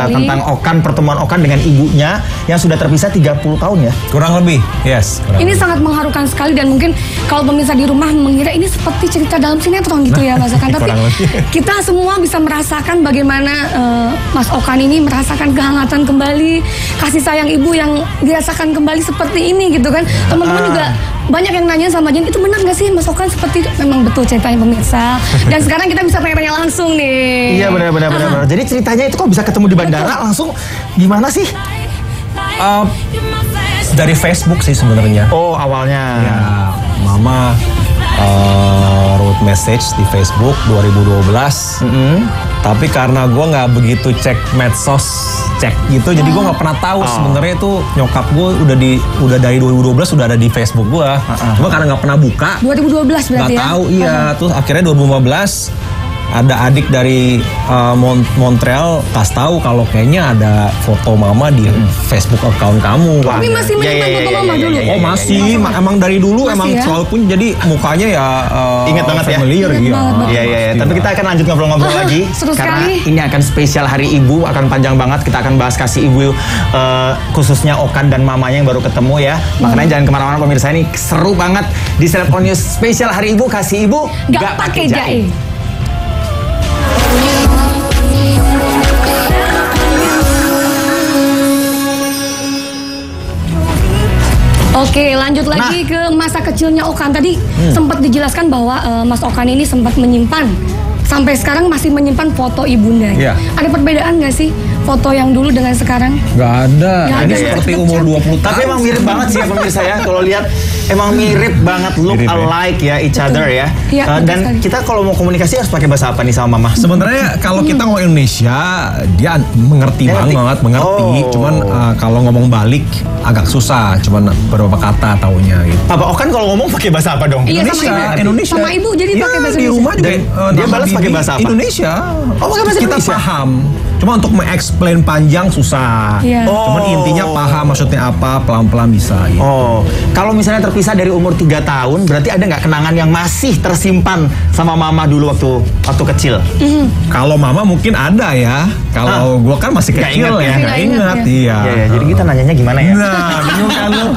tentang Okan, pertemuan Okan dengan ibunya yang sudah terpisah 30 tahun ya. Kurang lebih, yes. Ini sangat mengharukan sekali dan mungkin kalau pemirsa di rumah mengira ini seperti cerita dalam sinetron gitu ya Mas Okan. Tapi kita semua bisa merasakan bagaimana Mas Okan ini merasakan kehangatan kembali, kasih sayang ibu yang dirasakan kembali seperti ini gitu kan. Teman-teman juga banyak yang nanya sama Jen, itu benar gak sih Mas Okan seperti itu? Memang betul ceritanya pemirsa. Dan sekarang kita bisa tanya-tanya langsung nih. Iya benar. Jadi ceritanya itu kok bisa ketemu di bandara langsung gimana sih? Dari Facebook sih sebenarnya. Oh awalnya. Ya, Mama wrote message di Facebook 2012. Tapi karena gue nggak begitu cek medsos, cek gitu, jadi gue nggak pernah tahu sebenarnya itu nyokap gue udah dari 2012 sudah ada di Facebook gue. Cuma karena nggak pernah buka. 2012 berarti ya? Nggak tahu, iya. Terus akhirnya 2015 ada adik dari Montreal kasih tahu kalau kayaknya ada foto mama di Facebook account kamu. Tapi masih menyimpan foto mama dulu? Oh masih, emang dari dulu emang selalu pun jadi mukanya ya ingat banget familiar, ya. Iya. Tapi kita akan lanjut ngobrol-ngobrol lagi karena ini akan spesial Hari Ibu, akan panjang banget. Kita akan bahas kasih ibu khususnya Okan dan mamanya yang baru ketemu ya. Makanya jangan kemana-mana pemirsa, ini seru banget di Celeb On News spesial Hari Ibu, kasih ibu gak pakai jahe. Oke, lanjut lagi ke masa kecilnya Okan. Tadi sempat dijelaskan bahwa Mas Okan ini sempat menyimpan, sampai sekarang masih menyimpan foto ibunda. Ada perbedaan nggak sih foto yang dulu dengan sekarang? Nggak ada. Ini seperti umur 20 tahun. Tapi emang mirip banget sih ya pemirsa ya. Kalau lihat emang mirip banget, look alike ya, each other ya. Dan kita kalau mau komunikasi harus pakai bahasa apa nih sama mama? Sebenarnya kalau kita ngomong Indonesia, dia mengerti banget, mengerti. Cuman kalau ngomong balik agak susah, cuman beberapa kata taunya gitu. Papa Okan kalau ngomong pakai bahasa apa dong? Indonesia. Sama ibu jadi pakai bahasa Indonesia. Di rumah juga dia balas pakai bahasa apa? Indonesia. Oh, pakai bahasa Indonesia. Kita paham. Cuma untuk mengeksplain panjang susah. Cuman intinya paham maksudnya apa, pelan-pelan bisa gitu. Kalau misalnya terpisah dari umur 3 tahun, berarti ada nggak kenangan yang masih tersimpan sama mama dulu waktu kecil? Kalau mama mungkin ada ya. Kalau gua kan masih kecil ya, nggak ingat. Iya. Jadi kita nanyanya gimana ya? Nah, bingung kan lu.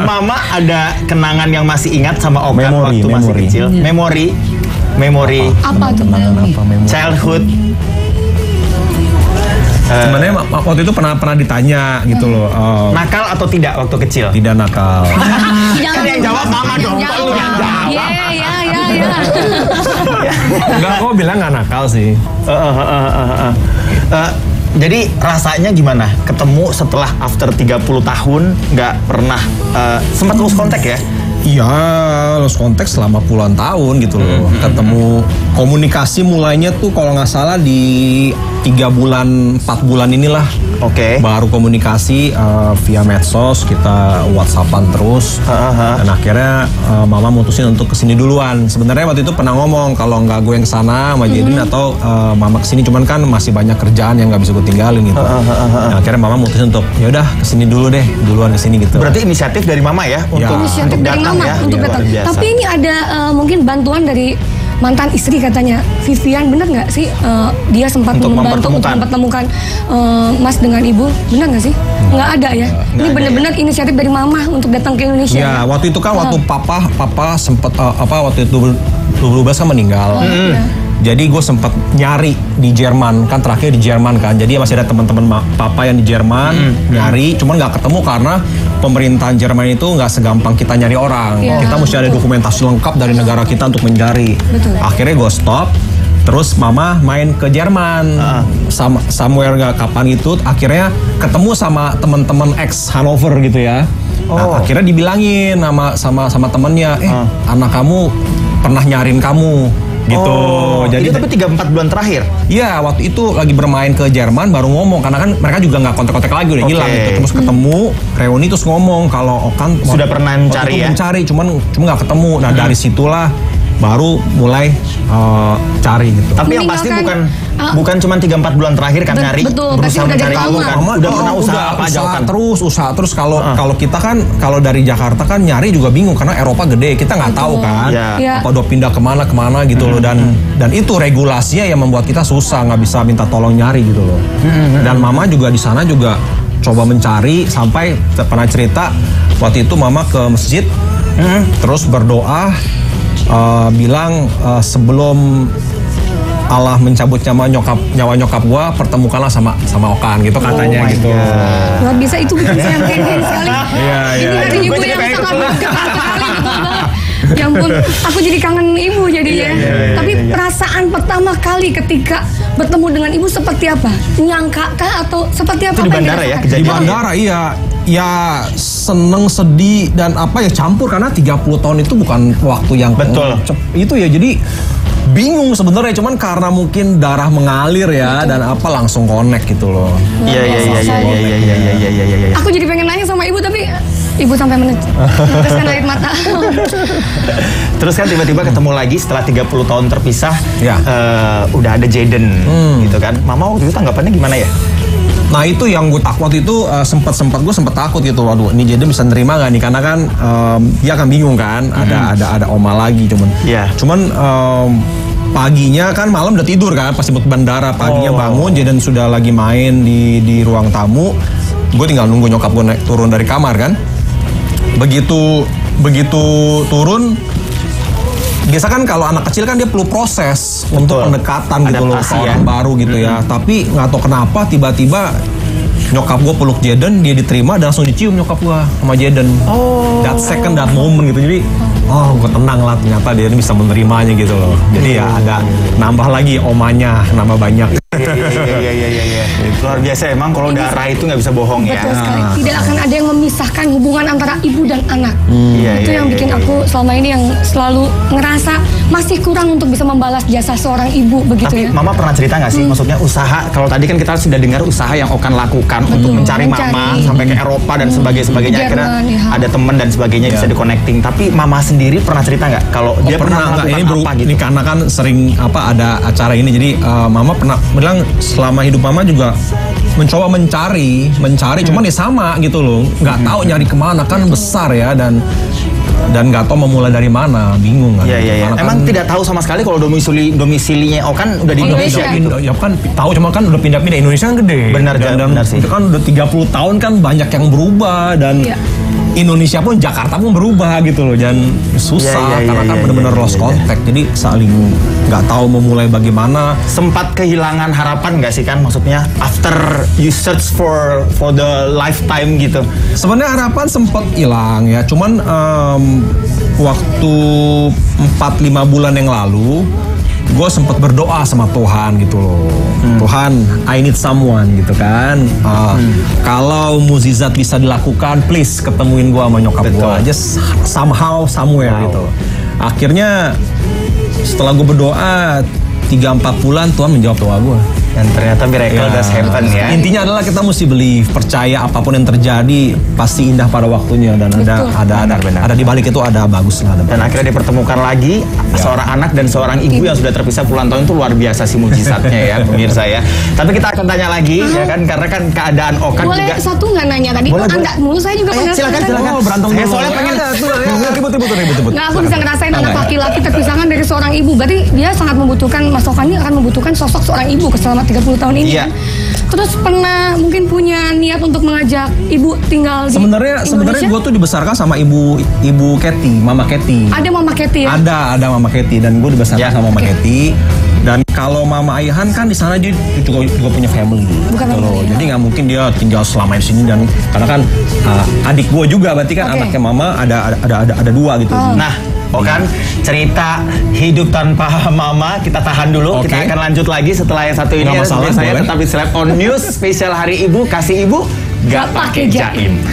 Mama ada kenangan yang masih ingat sama Okan waktu masih kecil? Memori. Apa tuh? Childhood. Sebenarnya waktu itu pernah ditanya gitu loh. Nakal atau tidak waktu kecil? Tidak nakal. Kan yang jawab mama dong, kok lu yang jawab? Iya. Enggak, kok bilang nggak nakal sih. Jadi rasanya gimana? Ketemu setelah after 30 tahun nggak pernah sempat lose kontak ya? Iya, lost contact selama puluhan tahun gitu loh. Ketemu, komunikasi mulainya tuh kalau nggak salah di 3 bulan, 4 bulan inilah. Baru komunikasi via medsos, kita WhatsAppan terus. Dan akhirnya mama mutusin untuk kesini duluan. Sebenarnya waktu itu pernah ngomong kalau nggak gue yang kesana sama Jedin atau mama kesini, cuman kan masih banyak kerjaan yang nggak bisa gue tinggalin gitu. Nah, akhirnya mama mutusin untuk yaudah kesini dulu deh, duluan kesini gitu. Berarti inisiatif dari mama ya? Inisiatif dari mama untuk datang. Tapi ini ada mungkin bantuan dari mantan istri katanya, Vivian, benar nggak sih dia sempat membantu untuk mempertemukan Mas dengan ibu, benar nggak sih? Nggak ada ya? Ini benar-benar inisiatif dari mama untuk datang ke Indonesia. Ya, waktu itu kan waktu papa sempat waktu itu 2012 kan meninggal. Jadi gue sempat nyari di Jerman, kan terakhir di Jerman kan. Jadi masih ada teman-teman papa yang di Jerman nyari, cuman nggak ketemu karena pemerintahan Jerman itu nggak segampang kita nyari orang. Kita mesti ada dokumentasi lengkap dari negara kita untuk mencari. Akhirnya gue stop. Terus mama main ke Jerman, somewhere nggak kapan itu, akhirnya ketemu sama teman-teman ex Hanover gitu ya. Nah, akhirnya dibilangin sama temennya, anak kamu pernah nyariin kamu. Gitu. Jadi itu tapi 3-4 bulan terakhir? Iya, waktu itu lagi bermain ke Jerman baru ngomong, karena kan mereka juga nggak kontak-kontak lagi, udah hilang gitu. Terus ketemu, reuni terus ngomong kalau Okan sudah pernah mencari ya? Mencari, cuma nggak ketemu. Nah dari situlah baru mulai cari gitu. Tapi yang pasti bukan cuma 3-4 bulan terakhir kan nyari, berusaha mencari kamu kan. Udah pernah usaha apa aja kan? Usaha terus kalau kita kan kalau dari Jakarta kan nyari juga bingung karena Eropa gede, kita nggak tahu kan. Apa udah pindah kemana gitu loh, dan itu regulasinya yang membuat kita susah, nggak bisa minta tolong nyari gitu loh. Dan mama juga di sana juga coba mencari sampai pernah cerita waktu itu mama ke masjid terus berdoa bilang sebelum Allah mencabut nyawa nyokap gua, pertemukanlah sama Okan gitu katanya gitu. Luar biasa, itu bikin saya merinding sekali. Ini dari ibu yang sangat dekat sekali. Ya ampun, aku jadi kangen ibu jadinya. Tapi perasaan pertama kali ketika bertemu dengan ibu seperti apa? Nyangka kah atau seperti apa? Itu di bandara ya kejadian? Di bandara iya. Ya seneng, sedih dan apa ya campur karena 30 tahun itu bukan waktu yang betul. Itu ya jadi bingung sebenarnya, cuman karena mungkin darah mengalir ya dan apa langsung connect gitu loh. Iya. Aku jadi pengen nanya sama ibu tapi ibu sampai meneteskan air mata. Terus kan tiba-tiba ketemu lagi setelah 30 tahun terpisah, udah ada Jaden gitu kan. Mama waktu itu tanggapannya gimana ya? Nah itu yang gue takut itu sempat takut gitu, waduh ini Jaden bisa nerima gak nih, karena kan dia kan bingung kan, ada oma lagi cuman paginya kan malam udah tidur kan pas di bandara, paginya bangun Jaden sudah lagi main di ruang tamu, gue tinggal nunggu nyokap gue turun dari kamar kan, begitu turun. Biasa kan kalau anak kecil kan dia perlu proses untuk pendekatan gitu loh, orang baru gitu ya. Tapi nggak tahu kenapa tiba-tiba nyokap gue peluk Jaden, dia diterima dan langsung dicium nyokap gue sama Jaden. That second, that moment gitu. Jadi gue tenang lah, ternyata dia bisa menerimanya gitu loh. Jadi ya ada nambah lagi omanya, nambah banyak. Iya. Luar biasa emang kalau darah itu nggak bisa bohong ya. Betul sekali. Tidak akan ada yang memisahkan hubungan antara ibu dan anak. Itu yang bikin aku selama ini yang selalu ngerasa masih kurang untuk bisa membalas jasa seorang ibu begitu. Tapi ya. Mama pernah cerita nggak sih? Maksudnya usaha, kalau tadi kan kita sudah dengar usaha yang Okan lakukan untuk mencari Mama sampai ke Eropa dan sebagainya. Akhirnya ada teman dan sebagainya bisa di-connecting. Tapi Mama sendiri pernah cerita nggak kalau dia pernah melakukan apa gitu? Ini karena kan sering ada acara ini, jadi Mama pernah bilang selama hidup Mama juga mencoba mencari, cuman ya sama gitu loh, nggak tahu nyari kemana kan besar ya, dan nggak tahu memulai dari mana, bingung kan. Iya. Emang tidak tahu sama sekali kalau domisilinya Okan udah di Indonesia. Ya kan tahu, cuma kan udah pindah-pindah, Indonesia kan gede. Benar sih. Itu kan udah 30 tahun kan banyak yang berubah, dan Indonesia pun, Jakarta pun berubah gitu loh, dan susah karena kan benar-benar lost contact, jadi saling nggak tahu memulai bagaimana. Sempat kehilangan harapan nggak sih kan, maksudnya after you search for the lifetime gitu? Sebenarnya harapan sempat hilang ya, cuman waktu 4-5 bulan yang lalu gue sempat berdoa sama Tuhan gitu loh. Tuhan, I need someone gitu kan. Kalau mukjizat bisa dilakukan, please ketemuin gue sama nyokap gue. Just somehow, somewhere gitu. Akhirnya setelah gue berdoa 3-4 bulan, Tuhan menjawab doa gue. Dan ternyata miracle does happen ya. Intinya adalah kita mesti believe, percaya apapun yang terjadi pasti indah pada waktunya, dan ada di balik itu ada bagus lah. Dan akhirnya dipertemukan lagi seorang anak dan seorang ibu yang sudah terpisah puluhan tahun, itu luar biasa sih mujizatnya ya pemirsa ya. Tapi kita akan tanya lagi ya kan, karena kan keadaan Okan boleh juga. Boleh satu nggak nanya tadi? Anda mulu, saya juga penasaran. Silakan. Berantem dulu. Soalnya pengen ribut. Nggak, aku bisa ngerasain anak laki-laki terpisahkan dari seorang ibu. Berarti dia sangat membutuhkan, Mas Okan ini akan membutuhkan sosok seorang ibu selama 30 tahun ini. Terus pernah mungkin punya niat untuk mengajak ibu tinggal di Indonesia? Sebenarnya gue tuh dibesarkan sama ibu Kathy, Mama Kathy. Ada Mama Kathy ya? Ada Mama Kathy, dan gue dibesarkan sama Mama Kathy. Dan kalau Mama Ayhan kan di sana dia juga punya family. Bukan gitu loh. Jadi nggak mungkin dia tinggal selama di sini, dan karena kan adik gue juga, berarti kan anaknya Mama ada 2 gitu. Nah, Okan, cerita hidup tanpa Mama kita tahan dulu. Kita akan lanjut lagi setelah yang satu ini. Nggak masalah, saya tetap di Slap on News spesial Hari Ibu, kasih ibu gak pakai jaim.